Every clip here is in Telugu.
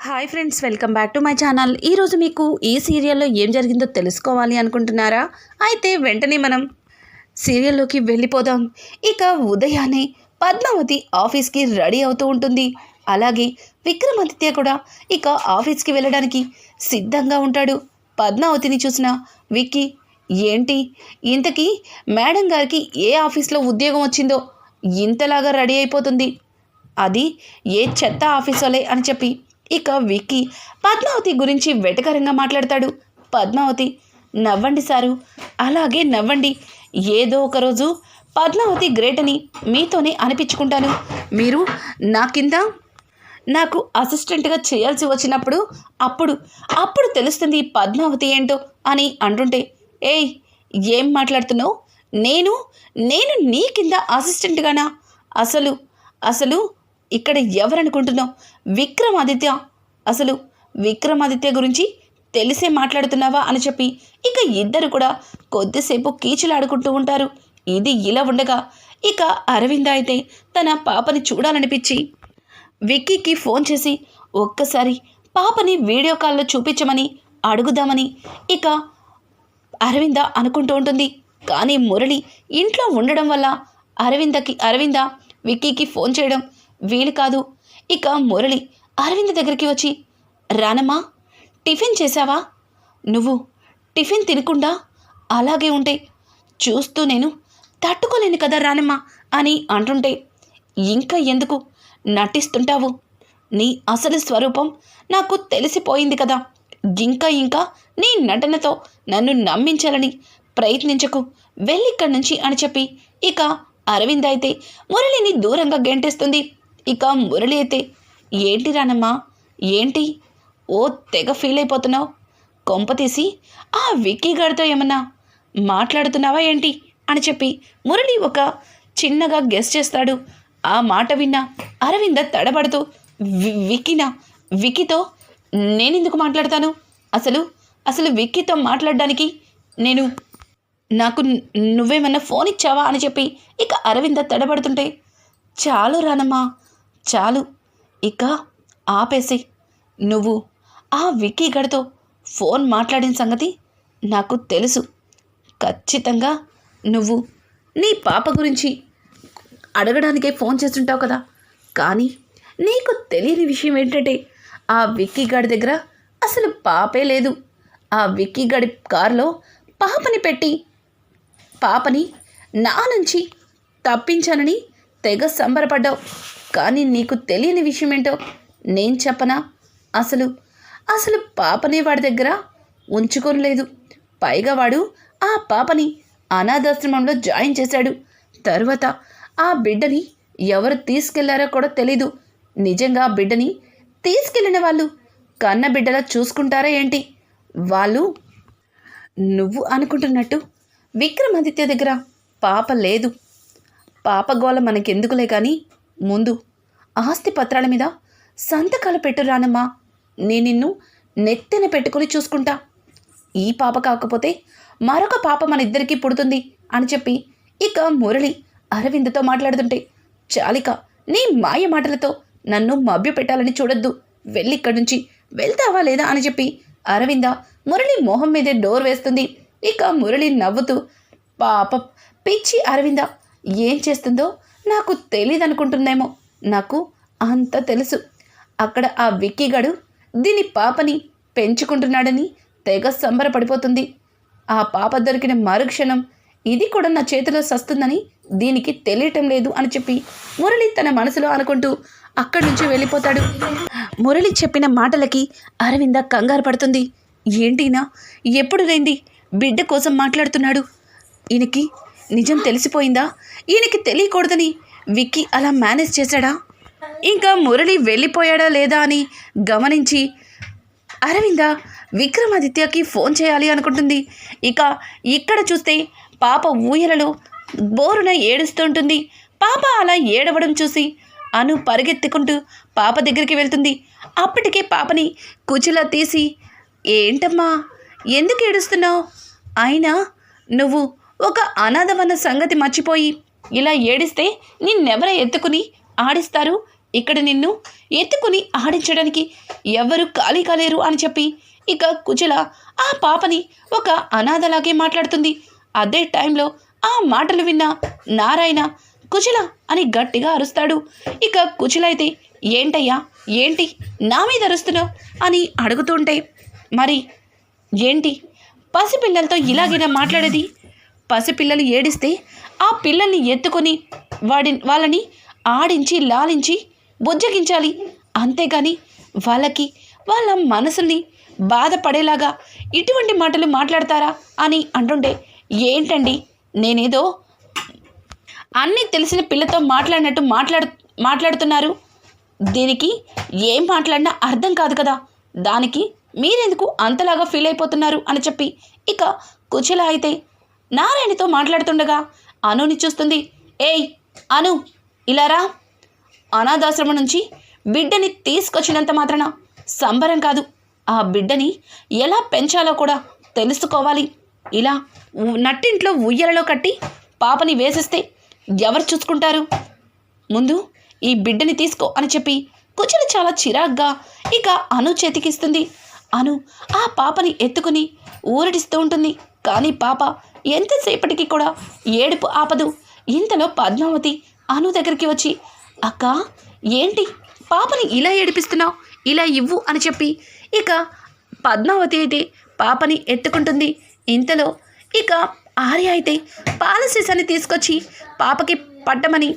Hi friends, welcome back to my channel. ఈరోజు మీకు ఈ సీరియల్లో ఏం జరిగిందో తెలుసుకోవాలి అనుకుంటున్నారా? అయితే వెంటనే మనం సీరియల్లోకి వెళ్ళిపోదాం. ఇక ఉదయాన్నే పద్మావతి ఆఫీస్కి రెడీ అవుతూ ఉంటుంది. అలాగే విక్రమాదిత్య కూడా ఇక ఆఫీస్కి వెళ్ళడానికి సిద్ధంగా ఉంటాడు. పద్మావతిని చూసిన విక్కీ, ఏంటి ఇంతకీ మేడం గారికి ఏ ఆఫీస్లో ఉద్యోగం వచ్చిందో ఇంతలాగా రెడీ అయిపోతుంది, అది ఏ చెత్త ఆఫీసోలే అని చెప్పి ఇక విక్కీ పద్మావతి గురించి వెటకరంగా మాట్లాడతాడు. పద్మావతి, నవ్వండి సారు, అలాగే నవ్వండి. ఏదో ఒకరోజు పద్మావతి గ్రేట్ అని మీతోనే అనిపించుకుంటాను. మీరు నా కింద నాకు అసిస్టెంట్గా చేయాల్సి వచ్చినప్పుడు అప్పుడు తెలుస్తుంది పద్మావతి ఏంటో అని అంటుంటే, ఏయ్ ఏం మాట్లాడుతున్నావు? నేను నీ కింద అసిస్టెంట్గానా? అసలు ఇక్కడ ఎవరనుకుంటున్నావు? విక్రమాదిత్య. అసలు విక్రమాదిత్య గురించి తెలిసే మాట్లాడుతున్నావా అని చెప్పి ఇక ఇద్దరు కూడా కొద్దిసేపు కీచులాడుకుంటూ ఉంటారు. ఇది ఇలా ఉండగా ఇక అరవింద అయితే తన పాపని చూడాలనిపించి విక్కీకి ఫోన్ చేసి ఒక్కసారి పాపని వీడియో కాల్లో చూపించమని అడుగుదామని ఇక అరవింద అనుకుంటూ ఉంటుంది. కానీ మురళి ఇంట్లో ఉండడం వల్ల అరవింద విక్కీకి ఫోన్ చేయడం వీలు కాదు. ఇక మురళి అరవింద దగ్గరికి వచ్చి, రానమ్మా, టిఫిన్ చేశావా? నువ్వు టిఫిన్ తినకుండా అలాగే ఉంటే చూస్తూ నేను తట్టుకోలేను కదా రానమ్మా అని అంటుంటే, ఇంకా ఎందుకు నటిస్తుంటావు? నీ అసలు స్వరూపం నాకు తెలిసిపోయింది కదా. ఇంకా నీ నటనతో నన్ను నమ్మించాలని ప్రయత్నించకు, వెళ్ళిక్కడి నుంచి అని చెప్పి ఇక అరవింద అయితే మురళిని దూరంగా గెంటేస్తుంది. ఇక మురళి అయితే, ఏంటి రానమ్మా, ఏంటి ఓ తెగ ఫీల్ అయిపోతున్నావు? కొంపతీసి ఆ విక్కీ గారితో ఏమన్నా మాట్లాడుతున్నావా ఏంటి అని చెప్పి మురళి ఒక చిన్నగా గెస్ చేస్తాడు. ఆ మాట విన్న అరవింద తడబడుతూ, విక్కీతో నేనెందుకు మాట్లాడతాను? అసలు విక్కీతో మాట్లాడడానికి నాకు నువ్వేమన్నా ఫోన్ ఇచ్చావా అని చెప్పి ఇక అరవింద తడబడుతుంటే, చాలు రానమ్మా, చాలు, ఇక ఆపేసి. నువ్వు ఆ విక్కీ గడితో ఫోన్ మాట్లాడిన సంగతి నాకు తెలుసు. ఖచ్చితంగా నువ్వు నీ పాప గురించి అడగడానికే ఫోన్ చేస్తుంటావు కదా. కానీ నీకు తెలియని విషయం ఏంటంటే, ఆ విక్కీ గాడి దగ్గర అసలు పాపే లేదు. ఆ విక్కీ గాడి కారులో పాపని పెట్టి పాపని నా నుంచి తప్పించానని తెగ సంబరపడ్డావు. కానీ నీకు తెలియని విషయం ఏంటో నేను చెప్పనా? అసలు పాపని వాడి దగ్గర ఉంచుకోలేదు. పైగా వాడు ఆ పాపని అనాథాశ్రమంలో జాయిన్ చేశాడు. తర్వాత ఆ బిడ్డని ఎవరు తీసుకెళ్లారో కూడా తెలీదు. నిజంగా ఆ బిడ్డని తీసుకెళ్లిన వాళ్ళు కన్న బిడ్డలా చూసుకుంటారా ఏంటి? వాళ్ళు నువ్వు అనుకుంటున్నట్టు విక్రమాదిత్య దగ్గర పాప లేదు. పాప గోల మనకెందుకులే కానీ ముందు ఆస్తి పత్రాల మీద సంతకాలు పెట్టు రానమ్మా. నేను నిన్ను నెత్తిన పెట్టుకుని చూసుకుంటా. ఈ పాప కాకపోతే మరొక పాప మన ఇద్దరికీ పుడుతుంది అని చెప్పి ఇక మురళి అరవిందతో మాట్లాడుతుంటే, చాలిక, నీ మాయ మాటలతో నన్ను మభ్య పెట్టాలని చూడొద్దు. వెళ్ళిక్కడి నుంచి, వెళ్తావా లేదా అని చెప్పి అరవింద మురళి మొహం మీదే డోర్ వేస్తుంది. ఇక మురళి నవ్వుతూ, పాప పిచ్చి అరవింద ఏం చేస్తుందో నాకు తెలియదనుకుంటుందేమో. నాకు అంత తెలుసు. అక్కడ ఆ విక్కీగాడు దీని పాపని పెంచుకుంటున్నాడని తెగ సంబరపడిపోతుంది. ఆ పాప దొరికిన మరుక్షణం ఇది కూడా నా చేతిలో సస్తుందని దీనికి తెలియటం లేదు అని చెప్పి మురళి తన మనసులో అనుకుంటూ అక్కడి నుంచి వెళ్ళిపోతాడు. మురళి చెప్పిన మాటలకి అరవింద కంగారు పడుతుంది. ఏంటినా ఎప్పుడు లేంది బిడ్డ కోసం మాట్లాడుతున్నాడు? ఈయనకి నిజం తెలిసిపోయిందా? ఈయనకి తెలియకూడదని విక్కీ అలా మేనేజ్ చేశాడా? ఇంకా మురళి వెళ్ళిపోయాడా లేదా అని గమనించి అరవింద విక్రమాదిత్యకి ఫోన్ చేయాలి అనుకుంటుంది. ఇక ఇక్కడ చూస్తే పాప ఊయలలో బోరున ఏడుస్తుంటుంది. పాప అలా ఏడవడం చూసి అను పరిగెత్తుకుంటూ పాప దగ్గరికి వెళ్తుంది. అప్పటికే పాపని కుచిలా తీసి, ఏంటమ్మా, ఎందుకు ఏడుస్తున్నావు? అయినా నువ్వు ఒక అనాథమన్న సంగతి మర్చిపోయి ఇలా ఏడిస్తే నిన్నెవర ఎత్తుకుని ఆడిస్తారు? ఇక్కడ నిన్ను ఎత్తుకుని ఆడించడానికి ఎవరు ఖాళీ కాలేరు అని చెప్పి ఇక కుచల ఆ పాపని ఒక అనాథలాగే మాట్లాడుతుంది. అదే టైంలో ఆ మాటలు విన్న నారాయణ కుచల అని గట్టిగా అరుస్తాడు. ఇక కుచల అయితే ఏంటయ్యా ఏంటి నా మీద అరుస్తున్నావు అని అడుగుతుంటే మరి ఏంటి పసిపిల్లలతో ఇలాగైనా మాట్లాడేది? పసిపిల్లలు ఏడిస్తే ఆ పిల్లల్ని ఎత్తుకొని వాళ్ళని ఆడించి లాలించి బుజ్జగించాలి, అంతేగాని వాళ్ళకి వాళ్ళ మనసుల్ని బాధపడేలాగా ఇటువంటి మాటలు మాట్లాడతారా అని అంటుంటే ఏంటండి నేనేదో అన్నీ తెలిసిన పిల్లతో మాట్లాడినట్టు మాట్లాడుతున్నారు, దీనికి ఏం మాట్లాడినా అర్థం కాదు కదా, దానికి మీరెందుకు అంతలాగా ఫీల్ అయిపోతున్నారు అని చెప్పి ఇక కుచల అయితే నారాయణతో మాట్లాడుతుండగా అనుని చూస్తుంది. ఏయ్ అను ఇలారా, అనాథాశ్రమం నుంచి బిడ్డని తీసుకొచ్చినంత మాత్రాన సంబరం కాదు, ఆ బిడ్డని ఎలా పెంచాలో కూడా తెలుసుకోవాలి. ఇలా నట్టింట్లో ఉయ్యలలో కట్టి పాపని వేసేస్తే ఎవరు చూసుకుంటారు? ముందు ఈ బిడ్డని తీసుకో అని చెప్పి కుచల చాలా చిరాగ్గా ఇక అను చేతికిస్తుంది. అను ఆ పాపని ఎత్తుకుని ఊరడిస్తూ ఉంటుంది. కానీ పాప ఎంతసేపటికి కూడా ఏడుపు ఆపదు. ఇంతలో పద్మావతి అను దగ్గరికి వచ్చి అక్క ఏంటి పాపని ఇలా ఏడిపిస్తున్నావు, ఇలా ఇవ్వు అని చెప్పి ఇక పద్మావతి అయితే పాపని ఎత్తుకుంటుంది. ఇంతలో ఇక ఆర్య అయితే పాల సీసాని తీసుకొచ్చి పాపకి పట్టమని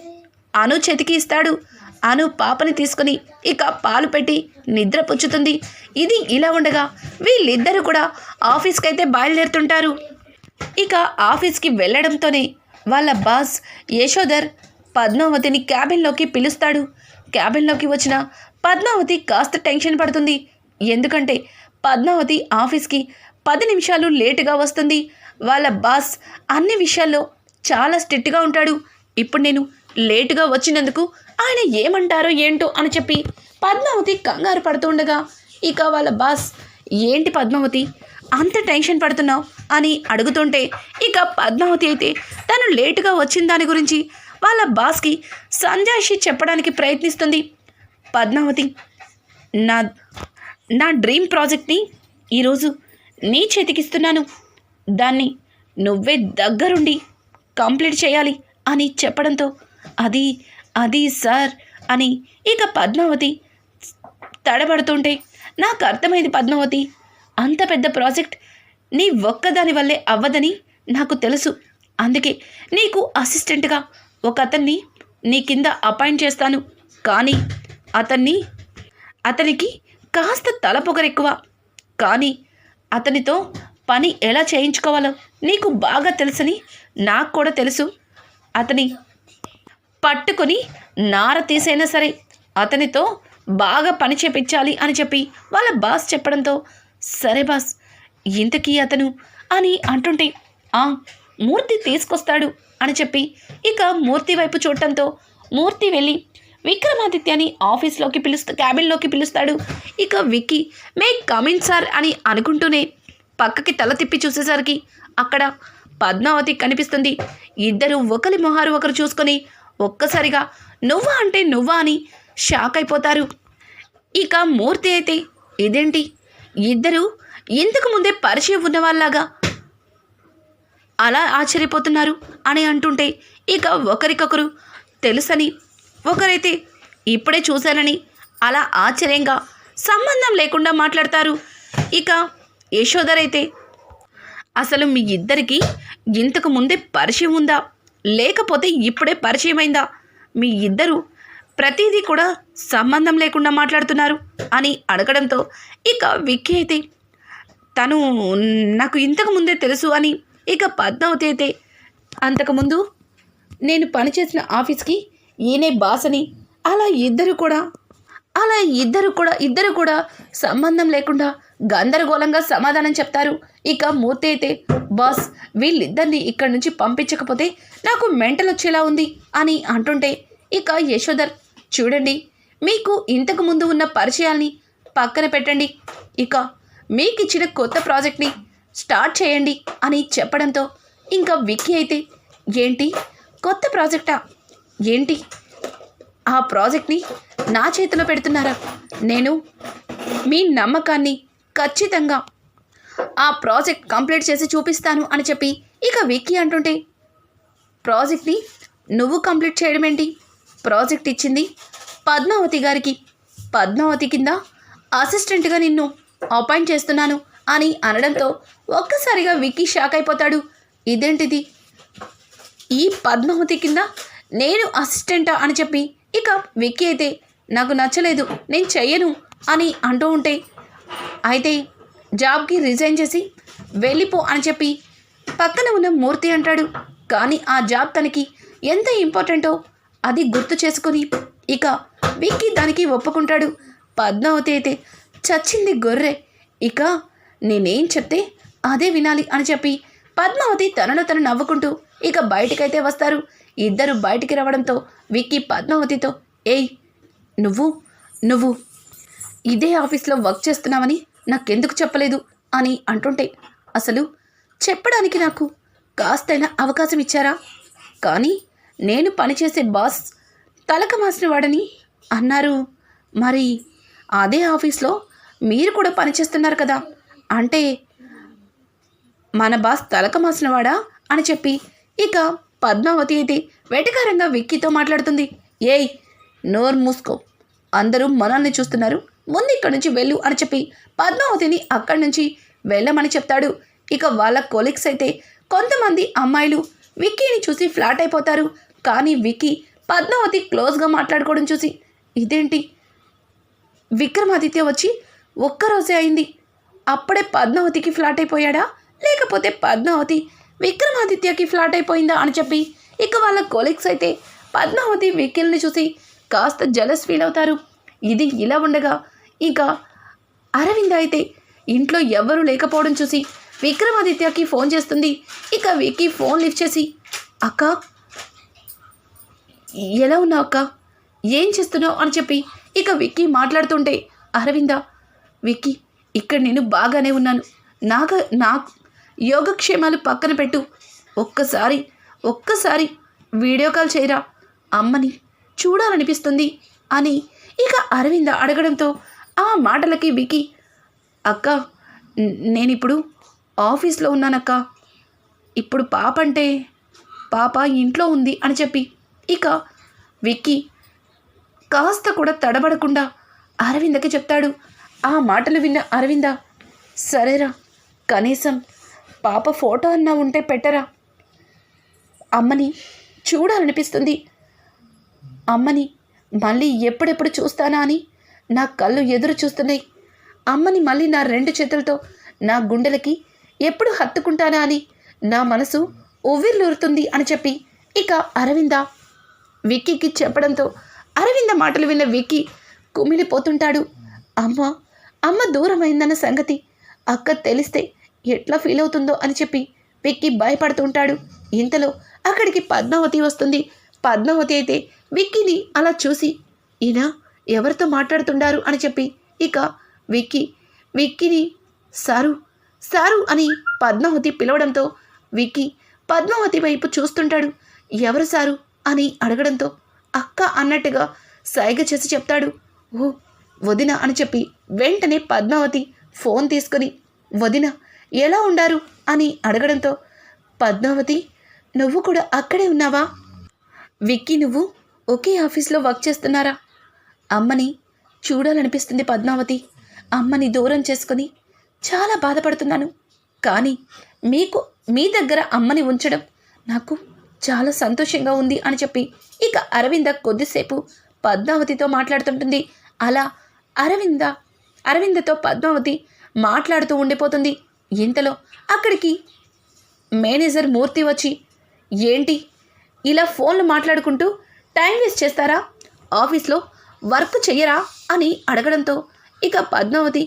అను చేతికి ఇస్తాడు. అను పాపని తీసుకుని ఇక పాలు పెట్టి నిద్ర పుచ్చుతుంది. ఇది ఇలా ఉండగా వీళ్ళిద్దరూ కూడా ఆఫీస్కి అయితే బయలుదేరుతుంటారు. ఇక ఆఫీస్కి వెళ్ళడంతోనే వాళ్ళ బాస్ యశోధర్ పద్మావతిని క్యాబిన్లోకి పిలుస్తాడు. క్యాబిన్లోకి వచ్చిన పద్మావతి కాస్త టెన్షన్ పడుతుంది. ఎందుకంటే పద్మావతి ఆఫీస్కి 10 నిమిషాలు లేటుగా వస్తుంది. వాళ్ళ బాస్ అన్ని విషయాల్లో చాలా స్ట్రిక్ట్గా ఉంటాడు. ఇప్పుడు నేను లేటుగా వచ్చినందుకు ఆయన ఏమంటారో ఏంటో అని చెప్పి పద్మావతి కంగారు పడుతుండగా ఇక వాళ్ళ బాస్ ఏంటి పద్మావతి అంత టెన్షన్ పడుతున్నావు అని అడుగుతుంటే ఇక పద్మావతి అయితే తను లేటుగా వచ్చిన దాని గురించి వాళ్ళ బాస్కి సంజాయిషి చెప్పడానికి ప్రయత్నిస్తుంది. పద్మావతి నా డ్రీమ్ ప్రాజెక్ట్ని ఈరోజు నీ చేతికిస్తున్నాను, దాన్ని నువ్వే దగ్గరుండి కంప్లీట్ చేయాలి అని చెప్పడంతో అది సార్ అని ఇక పద్మావతి తడబడుతుంటే నాకు అర్థమైంది పద్మావతి, అంత పెద్ద ప్రాజెక్ట్ నీ ఒక్కదాని వల్లే అవ్వదని నాకు తెలుసు. అందుకే నీకు అసిస్టెంట్గా ఒక అతన్ని నీ కింద అపాయింట్ చేస్తాను. కానీ అతనికి కాస్త తలపొగరెక్కువ, కానీ అతనితో పని ఎలా చేయించుకోవాలో నీకు బాగా తెలుసని నాకు కూడా తెలుసు. అతని పట్టుకొని నార తీసైనా సరే అతనితో బాగా పని చేపించాలి అని చెప్పి వాళ్ళ బాస్ చెప్పడంతో సరే బాస్ ఇంతకీ అతను అని అంటుంటే మూర్తి తీసుకొస్తాడు అని చెప్పి ఇక మూర్తి వైపు చూడటంతో మూర్తి వెళ్ళి విక్రమాదిత్యని ఆఫీస్లోకి క్యాబిన్లోకి పిలుస్తాడు. ఇక విక్కీ మే కమిన్ సార్ అని అనుకుంటూనే పక్కకి తల తిప్పి చూసేసరికి అక్కడ పద్మావతి కనిపిస్తుంది. ఇద్దరు ఒకరి మొహారు ఒకరు చూసుకొని ఒక్కసారిగా నువ్వా అంటే నువ్వా అని షాక్ అయిపోతారు. ఇక మూర్తి అయితే ఇదేంటి ఇద్దరు ఇంతకు ముందే పరిచయం ఉన్న వాళ్ళలాగా అలా ఆశ్చర్యపోతున్నారు అని అంటుంటే ఇక ఒకరికొకరు తెలుసని ఒకరైతే ఇప్పుడే చూశానని అలా ఆశ్చర్యంగా సంబంధం లేకుండా మాట్లాడతారు. ఇక యశోధర్ అయితే అసలు మీ ఇద్దరికి ఇంతకు ముందే పరిచయం ఉందా లేకపోతే ఇప్పుడే పరిచయమైందా, మీ ఇద్దరు ప్రతిదీ కూడా సంబంధం లేకుండా మాట్లాడుతున్నారు అని అడగడంతో ఇక విక్కీ అయితే తను నాకు ఇంతకు ముందే తెలుసు అని ఇక పద్మావతి అయితే అంతకుముందు నేను పనిచేసిన ఆఫీస్కి ఈయనే బాస్ అని అలా ఇద్దరు కూడా సంబంధం లేకుండా గందరగోళంగా సమాధానం చెప్తారు. ఇక మూర్తి అయితే బాస్ వీళ్ళిద్దరిని ఇక్కడి నుంచి పంపించకపోతే నాకు మెంటల్ వచ్చేలా ఉంది అని అంటుంటే ఇక యశోధర్ చూడండి మీకు ఇంతకు ముందు ఉన్న పరిచయాల్ని పక్కన పెట్టండి, ఇక మీకు ఇచ్చిన కొత్త ప్రాజెక్ట్ని స్టార్ట్ చేయండి అని చెప్పడంతో ఇంకా విక్కీ అయితే ఏంటి కొత్త ప్రాజెక్టా ఏంటి, ఆ ప్రాజెక్ట్ని నా చేతిలో పెడుతున్నారా? నేను మీ నమ్మకాన్ని ఖచ్చితంగా ఆ ప్రాజెక్ట్ కంప్లీట్ చేసి చూపిస్తాను అని చెప్పి ఇక విక్కీ అంటుంటే, ప్రాజెక్ట్ని నువ్వు కంప్లీట్ చేయడం ఏంటి? ప్రాజెక్ట్ ఇచ్చింది పద్మావతి గారికి. పద్మావతి కింద అసిస్టెంట్గా నిన్ను అపాయింట్ చేస్తున్నాను అని అనడంతో ఒక్కసారిగా విక్కీ షాక్ అయిపోతాడు. ఇదేంటిది? ఈ పద్మావతి కింద నేను అసిస్టెంటా అని చెప్పి ఇక విక్కీ అయితే నాకు నచ్చలేదు, నేను చెయ్యను అని అంటూ ఉంటే, అయితే జాబ్కి రిజైన్ చేసి వెళ్ళిపో అని చెప్పి పక్కన ఉన్న మూర్తి అంటాడు. కానీ ఆ జాబ్ తనకి ఎంత ఇంపార్టెంటో అది గుర్తు చేసుకుని ఇక విక్కీ దానికి ఒప్పుకుంటాడు. పద్మావతి అయితే చచ్చింది గొర్రె, ఇక నేనేం చెప్తే అదే వినాలి అని చెప్పి పద్మావతి తనలో తను నవ్వుకుంటూ ఇక బయటికైతే వస్తారు. ఇద్దరు బయటికి రావడంతో విక్కీ పద్మావతితో, ఏయ్ నువ్వు ఇదే ఆఫీస్లో వర్క్ చేస్తున్నావని నాకెందుకు చెప్పలేదు అని అంటుంటే, అసలు చెప్పడానికి నాకు కాస్తైనా అవకాశం ఇచ్చారా? కానీ నేను పనిచేసే బాస్ తలక మాసిన వాడని అన్నారు. మరి అదే ఆఫీస్లో మీరు కూడా పనిచేస్తున్నారు కదా, అంటే మన బాస్ తలక మాసినవాడా అని చెప్పి ఇక పద్మావతి అయితే వెటకారంగా విక్కీతో మాట్లాడుతుంది. ఏయ్ నోరు మూసుకో, అందరూ మనల్ని చూస్తున్నారు, ముందు ఇక్కడి నుంచి వెళ్ళు అని చెప్పి పద్మావతిని అక్కడి నుంచి వెళ్ళమని చెప్తాడు. ఇక వాళ్ళ కొలీగ్స్ అయితే కొంతమంది అమ్మాయిలు విక్కీని చూసి ఫ్లాట్ అయిపోతారు. కానీ విక్కీ పద్మావతి క్లోజ్గా మాట్లాడుకోవడం చూసి, ఇదేంటి విక్రమాదిత్య వచ్చి ఒక్కరోజే అయింది, అప్పుడే పద్మావతికి ఫ్లాట్ అయిపోయాడా, లేకపోతే పద్మావతి విక్రమాదిత్యకి ఫ్లాట్ అయిపోయిందా అని చెప్పి ఇక వాళ్ళ కొలీగ్స్ అయితే పద్మావతి విక్కీల్ని చూసి కాస్త జలస్ ఫీల్ అవుతారు. ఇది ఇలా ఉండగా ఇక అరవింద అయితే ఇంట్లో ఎవ్వరూ లేకపోవడం చూసి విక్రమాదిత్యకి ఫోన్ చేస్తుంది. ఇక విక్కీ ఫోన్ లిఫ్ట్ చేసి, అక్క ఎలా ఉన్నావు అక్క, ఏం చేస్తున్నావు అని చెప్పి ఇక విక్కీ మాట్లాడుతుంటే, అరవింద విక్కీ ఇక్కడ నేను బాగానే ఉన్నాను, నా యోగక్షేమాలు పక్కన పెట్టు, ఒక్కసారి వీడియో కాల్ చేయరా, అమ్మని చూడాలనిపిస్తుంది అని ఇక అరవింద అడగడంతో ఆ మాటలకి విక్కీ, అక్క నేనిప్పుడు ఆఫీస్లో ఉన్నానక్క, ఇప్పుడు పాప ఇంట్లో ఉంది అని చెప్పి ఇక విక్కీ కాస్త కూడా తడబడకుండా అరవిందకి చెప్తాడు. ఆ మాటలు విన్న అరవింద, సరేరా కనీసం పాప ఫోటో అన్నా ఉంటే పెట్టరా, అమ్మని చూడాలనిపిస్తుంది, అమ్మని మళ్ళీ ఎప్పుడెప్పుడు చూస్తానా అని నా కళ్ళు ఎదురు చూస్తున్నాయి, అమ్మని మళ్ళీ నా రెండు చేతులతో నా గుండెలకి ఎప్పుడు హత్తుకుంటానా అని నా మనసు ఉవ్విర్లూరుతుంది అని చెప్పి ఇక అరవింద విక్కీకి చెప్పడంతో అరవింద మాటలు విన్న విక్కీ కుమిలిపోతుంటాడు. అమ్మ దూరమైందన్న సంగతి అక్క తెలిస్తే ఎట్లా ఫీల్ అవుతుందో అని చెప్పి విక్కీ భయపడుతుంటాడు. ఇంతలో అక్కడికి పద్మావతి వస్తుంది. పద్మావతి అయితే విక్కీని అలా చూసి, ఈయన ఎవరితో మాట్లాడుతుండారు అని చెప్పి ఇక విక్కీని సారు అని పద్మావతి పిలవడంతో విక్కీ పద్మావతి వైపు చూస్తుంటాడు. ఎవరు సారు అని అడగడంతో అక్క అన్నట్టుగా సైగ చేసి చెప్తాడు. ఓ వదిన అని చెప్పి వెంటనే పద్మావతి ఫోన్ తీసుకుని, వదిన ఎలా ఉండారు అని అడగడంతో, పద్మావతి నువ్వు కూడా అక్కడే ఉన్నావా, విక్కీ నువ్వు ఒకే ఆఫీస్లో వర్క్ చేస్తున్నారా, అమ్మని చూడాలనిపిస్తుంది పద్మావతి, అమ్మని దూరం చేసుకొని చాలా బాధపడుతున్నాను, కానీ మీ దగ్గర అమ్మని ఉంచడం నాకు చాలా సంతోషంగా ఉంది అని చెప్పి ఇక అరవింద కొద్దిసేపు పద్మావతితో మాట్లాడుతుంటుంది. అలా అరవిందతో పద్మావతి మాట్లాడుతూ ఉండిపోతుంది. ఇంతలో అక్కడికి మేనేజర్ మూర్తి వచ్చి, ఏంటి ఇలా ఫోన్లు మాట్లాడుకుంటూ టైం వేస్ట్ చేస్తారా, ఆఫీస్లో వర్క్ చెయ్యరా అని అడగడంతో ఇక పద్మావతి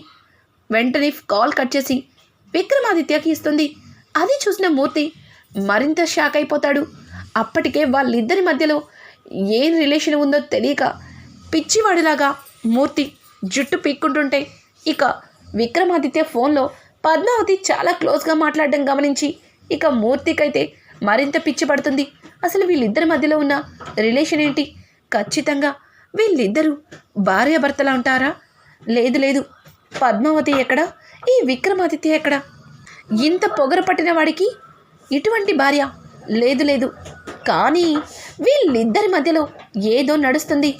వెంటనే కాల్ కట్ చేసి విక్రమాదిత్యకి ఇస్తుంది. అది చూసిన మూర్తి మరింత షాక్ అయిపోతాడు. అప్పటికే వాళ్ళిద్దరి మధ్యలో ఏం రిలేషన్ ఉందో తెలియక పిచ్చివాడిలాగా మూర్తి జుట్టు పీక్కుంటుంటే ఇక విక్రమాదిత్య ఫోన్లో పద్మావతి చాలా క్లోజ్గా మాట్లాడడం గమనించి ఇక మూర్తికైతే మరింత పిచ్చి పడుతుంది. అసలు వీళ్ళిద్దరి మధ్యలో ఉన్న రిలేషన్ ఏంటి, ఖచ్చితంగా వీళ్ళిద్దరూ భార్యాభర్తలా ఉంటారా? లేదు లేదు, పద్మావతి ఎక్కడ, ఈ విక్రమాదిత్య ఎక్కడ? ఇంత పొగరు పట్టిన వాడికి ఇటువంటి భార్య? లేదు లేదు, కానీ వీళ్ళిద్దరి మధ్యలో ఏదో నడుస్తుంది.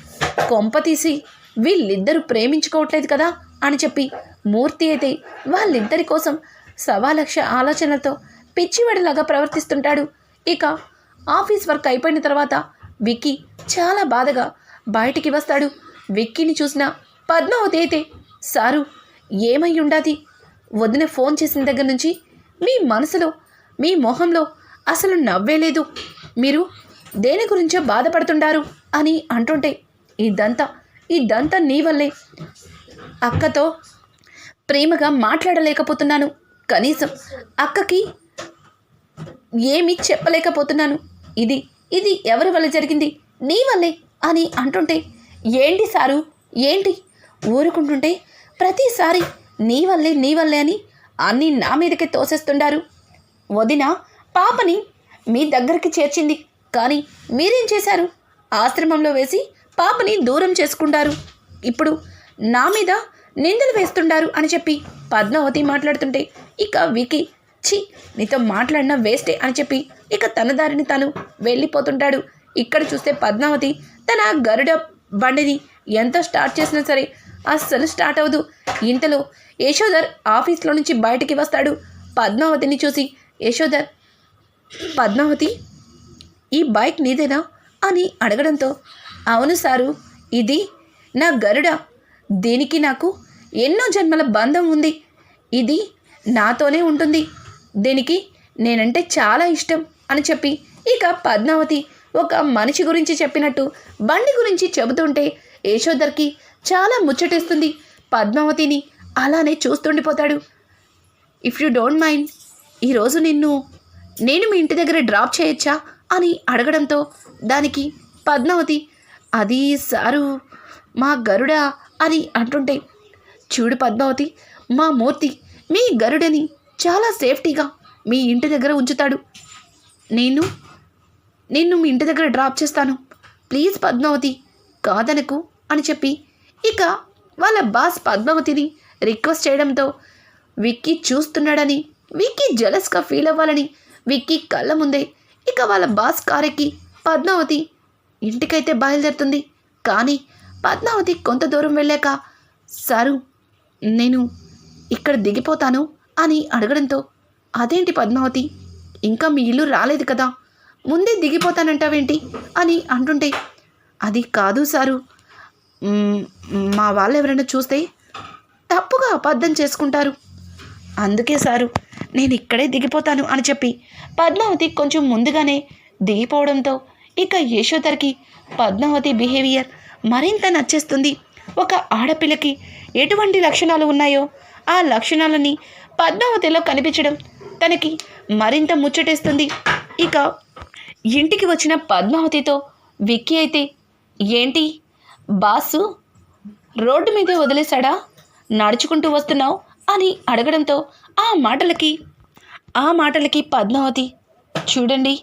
కొంపతీసి వీళ్ళిద్దరూ ప్రేమించుకోవట్లేదు కదా అని చెప్పి మూర్తి అయితే వాళ్ళిద్దరి కోసం సవాలక్ష ఆలోచనలతో పిచ్చివాడిలాగా ప్రవర్తిస్తుంటాడు. ఇక ఆఫీస్ వర్క్ అయిపోయిన తర్వాత విక్కీ చాలా బాధగా బయటికి వస్తాడు. విక్కీని చూసిన పద్మావతి అయితే, సారు ఏమై ఉండాది? వదిన ఫోన్ చేసిన దగ్గర నుంచి మీ మనసులో, మీ మొహంలో అసలు నవ్వే లేదు. మీరు దేని గురించో బాధపడుతుంటారు అని అంటుంటే, ఇదంతా నీ వల్లే. అక్కతో ప్రేమగా మాట్లాడలేకపోతున్నాను, కనీసం అక్కకి ఏమీ చెప్పలేకపోతున్నాను. ఇది ఎవరి వల్ల జరిగింది? నీ వల్లే అని అంటుంటే, ఏంటి సారు ఏంటి ఊరుకుంటుంటే ప్రతిసారి నీ వల్లే అని అన్నీ నా మీదకే తోసేస్తుండారు. వదిన పాపని మీ దగ్గరికి చేర్చింది, కానీ మీరేం చేశారు? ఆశ్రమంలో వేసి పాపని దూరం చేసుకుంటారు. ఇప్పుడు నా మీద నిందలు వేస్తుండారు అని చెప్పి పద్మావతి మాట్లాడుతుంటే, ఇక విక్కీ ఛీ నీతో మాట్లాడినా వేస్టే అని చెప్పి ఇక తన దారిని తను వెళ్ళిపోతుంటాడు. ఇక్కడ చూస్తే పద్మావతి తన గరుడ బండిని ఎంత స్టార్ట్ చేసినా సరే అస్సలు స్టార్ట్ అవ్వదు. ఇంతలో యశోధర్ ఆఫీస్లో నుంచి బయటికి వస్తాడు. పద్మావతిని చూసి, యశోధర్, పద్మావతి ఈ బైక్ నీదేనా అని అడగడంతో, అవును సారు, ఇది నా గరుడ, దీనికి నాకు ఎన్నో జన్మల బంధం ఉంది, ఇది నాతోనే ఉంటుంది, దీనికి నేనంటే చాలా ఇష్టం అని చెప్పి ఇక పద్మావతి ఒక మనిషి గురించి చెప్పినట్టు బండి గురించి చెబుతుంటే యశోధర్కి చాలా ముచ్చటేస్తుంది. పద్మావతిని అలానే చూస్తుండిపోతాడు. ఇఫ్ యూ డోంట్ మైండ్, ఈరోజు నేను మీ ఇంటి దగ్గర డ్రాప్ చేయొచ్చా అని అడగడంతో దానికి పద్మావతి, అది సారు మా గరుడ అని అంటుంటే, చూడు పద్మావతి, మా మూర్తి మీ గరుడని చాలా సేఫ్టీగా మీ ఇంటి దగ్గర ఉంచుతాడు. నిన్ను మీ ఇంటి దగ్గర డ్రాప్ చేస్తాను, ప్లీజ్ పద్మావతి కాదనకు అని చెప్పి ఇక వాళ్ళ బాస్ పద్మావతిని రిక్వెస్ట్ చేయడంతో విక్కీ చూస్తున్నాడని, విక్కీ జలస్గా ఫీల్ అవ్వాలని విక్కీ కళ్ళ ముందే ఇక వాళ్ళ బాస్ కారెక్కి పద్మావతి ఇంటికైతే బయలుదేరుతుంది. కానీ పద్మావతి కొంత దూరం వెళ్ళాక, సారు నేను ఇక్కడ దిగిపోతాను అని అడగడంతో, అదేంటి పద్మావతి, ఇంకా మీ ఇల్లు రాలేదు కదా, ముందే దిగిపోతానంటావేంటి అని అంటుంటే, అది కాదు సారు, మా వాళ్ళు ఎవరైనా చూస్తే తప్పుగా అబద్ధం చేసుకుంటారు, అందుకే సారు నేను ఇక్కడే దిగిపోతాను అని చెప్పి పద్మావతి కొంచెం ముందుగానే దిగిపోవడంతో ఇక యశోధర్కి పద్మావతి బిహేవియర్ మరింత నచ్చేస్తుంది. ఒక ఆడపిల్లకి ఎటువంటి లక్షణాలు ఉన్నాయో ఆ లక్షణాలని పద్మావతిలో కనిపించడం తనకి మరింత ముచ్చటేస్తుంది. ఇక ఇంటికి వచ్చిన పద్మావతితో విక్కీ అయితే, ఏంటి బాసు రోడ్డు మీదే వదిలేశాడా, నడుచుకుంటూ వస్తున్నావు అని అడగడంతో ఆ మాటలకి పద్మావతి, చూడండి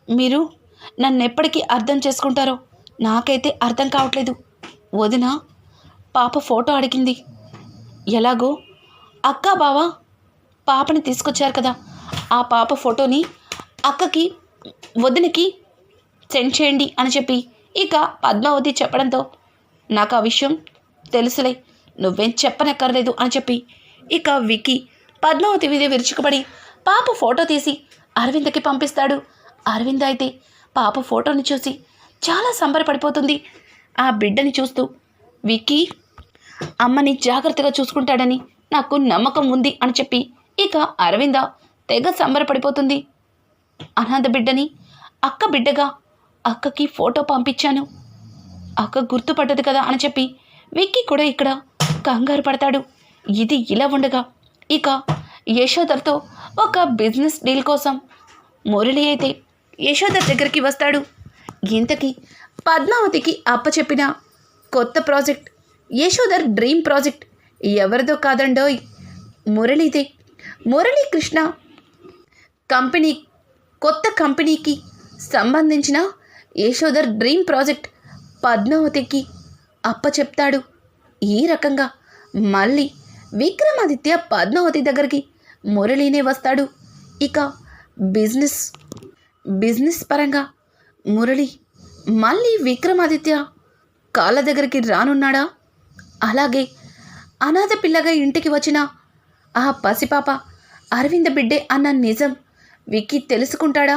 మీరు నన్నెప్పటికీ అర్థం చేసుకుంటారో నాకైతే అర్థం కావట్లేదు. వదిన పాప ఫోటో అడిగింది, ఎలాగో అక్క బావ పాపని తీసుకొచ్చారు కదా, ఆ పాప ఫోటోని అక్కకి వదినకి సెండ్ చేయండి అని చెప్పి ఇక పద్మావతి చెప్పడంతో, నాకు ఆ విషయం తెలుసులే, నువ్వేం చెప్పనక్కర్లేదు అని చెప్పి ఇక విక్కీ పద్మావతి మీద విరుచుకుపడి పాప ఫోటో తీసి అరవిందకి పంపిస్తాడు. అరవింద అయితే పాప ఫోటోని చూసి చాలా సంబరపడిపోతుంది. ఆ బిడ్డని చూస్తూ, విక్కీ అమ్మని జాగ్రత్తగా చూసుకుంటాడని నాకు నమ్మకం ఉంది అని చెప్పి ఇక అరవింద తెగ సంబరపడిపోతుంది. అనాథ బిడ్డని అక్క బిడ్డగా అక్కకి ఫోటో పంపించాను, అక్క గుర్తుపడ్డది కదా అని చెప్పి విక్కీ కూడా ఇక్కడ కంగారు పడతాడు. ఇది ఇలా ఉండగా ఇక యశోధర్తో ఒక బిజినెస్ డీల్ కోసం మురళి అయితే యశోధర్ దగ్గరికి వస్తాడు. ఇంతకీ పద్మావతికి అప్పచెప్పిన కొత్త ప్రాజెక్ట్ యశోధర్ డ్రీమ్ ప్రాజెక్ట్ ఎవరిదో కాదండోయ్, మురళిదే. మురళీకృష్ణ కంపెనీ, కొత్త కంపెనీకి సంబంధించిన యశోధర్ డ్రీమ్ ప్రాజెక్ట్ పద్మావతికి అప్పచెప్తాడు. ఈ రకంగా మళ్ళీ విక్రమాదిత్య పద్మావతి దగ్గరికి మురళీనే వస్తాడు. ఇక బిజినెస్ పరంగా మురళి మళ్ళీ విక్రమాదిత్య కాళ్ళ దగ్గరికి రానున్నాడా? అలాగే అనాథ పిల్లగా ఇంటికి వచ్చిన ఆ పసిపాప అరవింద బిడ్డే అన్న నిజం విక్కీ తెలుసుకుంటాడా?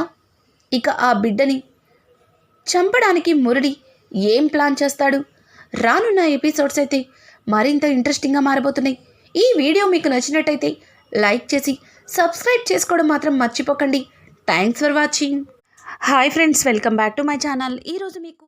ఇక ఆ బిడ్డని చంపడానికి మురళి ఏం ప్లాన్ చేస్తాడు? రానున్న ఎపిసోడ్స్ అయితే మరింత ఇంట్రెస్టింగ్గా మారబోతున్నాయి. ఈ వీడియో మీకు నచ్చినట్టయితే లైక్ చేసి సబ్స్క్రైబ్ చేసుకోవడం మాత్రం మర్చిపోకండి. Thanks for watching. Hi friends, welcome back to my channel. ఈరోజు మీకు